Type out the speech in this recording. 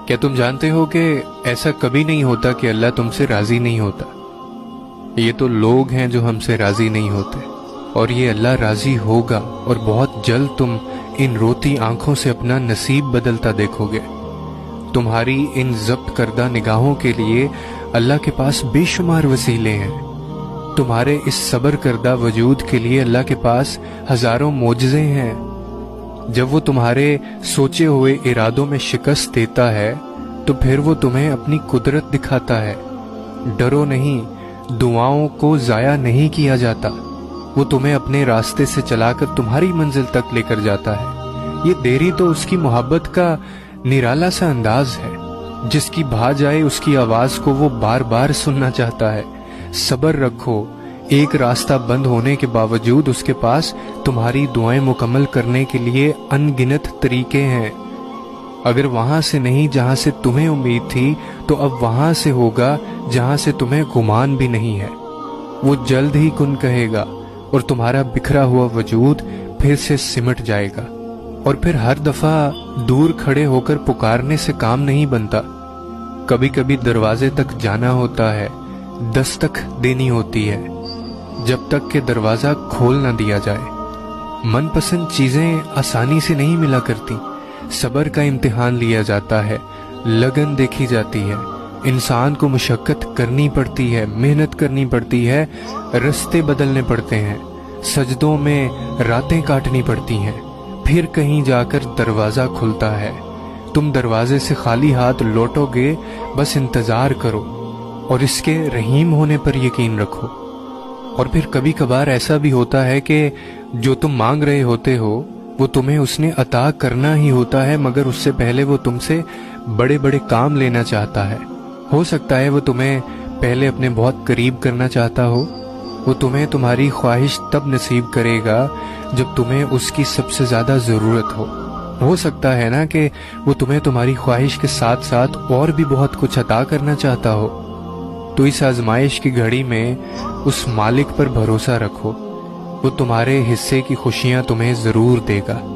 کیا تم جانتے ہو کہ ایسا کبھی نہیں ہوتا کہ اللہ تم سے راضی نہیں ہوتا؟ یہ تو لوگ ہیں جو ہم سے راضی نہیں ہوتے، اور یہ اللہ راضی ہوگا، اور بہت جلد تم ان روتی آنکھوں سے اپنا نصیب بدلتا دیکھو گے۔ تمہاری ان ضبط کردہ نگاہوں کے لیے اللہ کے پاس بے شمار وسیلے ہیں۔ تمہارے اس صبر کردہ وجود کے لیے اللہ کے پاس ہزاروں معجزے ہیں۔ جب وہ تمہارے سوچے ہوئے ارادوں میں شکست دیتا ہے تو پھر وہ تمہیں اپنی قدرت دکھاتا ہے۔ ڈرو نہیں، دعاؤں کو ضائع نہیں کیا جاتا، وہ تمہیں اپنے راستے سے چلا کر تمہاری منزل تک لے کر جاتا ہے۔ یہ دیری تو اس کی محبت کا نرالا سا انداز ہے، جس کی بھا جائے اس کی آواز کو وہ بار بار سننا چاہتا ہے۔ صبر رکھو، ایک راستہ بند ہونے کے باوجود اس کے پاس تمہاری دعائیں مکمل کرنے کے لیے ان گنت طریقے ہیں۔ اگر وہاں سے نہیں جہاں سے تمہیں امید تھی تو اب وہاں سے ہوگا جہاں سے تمہیں گمان بھی نہیں ہے۔ وہ جلد ہی کن کہے گا اور تمہارا بکھرا ہوا وجود پھر سے سمٹ جائے گا۔ اور پھر ہر دفعہ دور کھڑے ہو کر پکارنے سے کام نہیں بنتا، کبھی کبھی دروازے تک جانا ہوتا ہے، دستک دینی ہوتی ہے، جب تک کہ دروازہ کھول نہ دیا جائے۔ من پسند چیزیں آسانی سے نہیں ملا کرتی، صبر کا امتحان لیا جاتا ہے، لگن دیکھی جاتی ہے، انسان کو مشقت کرنی پڑتی ہے، محنت کرنی پڑتی ہے، رستے بدلنے پڑتے ہیں، سجدوں میں راتیں کاٹنی پڑتی ہیں، پھر کہیں جا کر دروازہ کھلتا ہے۔ تم دروازے سے خالی ہاتھ لوٹو گے، بس انتظار کرو اور اس کے رحیم ہونے پر یقین رکھو۔ اور پھر کبھی کبھار ایسا بھی ہوتا ہے کہ جو تم مانگ رہے ہوتے ہو وہ تمہیں اس نے عطا کرنا ہی ہوتا ہے، مگر اس سے پہلے وہ تم سے بڑے بڑے کام لینا چاہتا ہے۔ ہو سکتا ہے وہ تمہیں پہلے اپنے بہت قریب کرنا چاہتا ہو۔ وہ تمہیں تمہاری خواہش تب نصیب کرے گا جب تمہیں اس کی سب سے زیادہ ضرورت ہو سکتا ہے نا کہ وہ تمہیں تمہاری خواہش کے ساتھ ساتھ اور بھی بہت کچھ عطا کرنا چاہتا ہو۔ تو اس آزمائش کی گھڑی میں اس مالک پر بھروسہ رکھو، وہ تمہارے حصے کی خوشیاں تمہیں ضرور دے گا۔